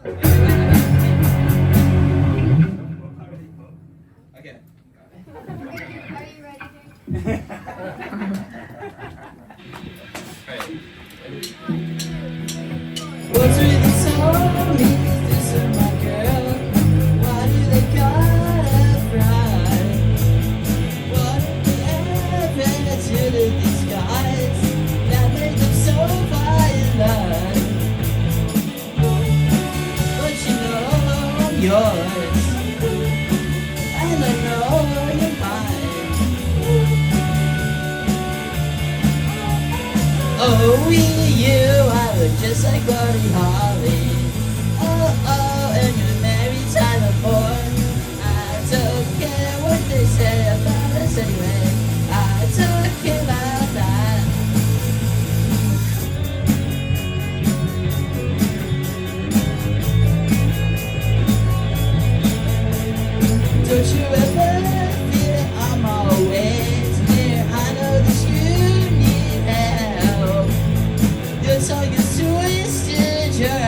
Okay. Are you ready? What's with the song? Is this my girl? Why do they gotta cry? What happened to these guys that make them so violent? But you know I'm yours, and I know you're mine. Oh, we, you, I look just like Buddy Holly. Oh, and you're married Tyler Ford. I don't care what they say about us anyway. I don't care about that. Don't you ever feel I'm always near? I know that you need help. Your tongue is twisted, your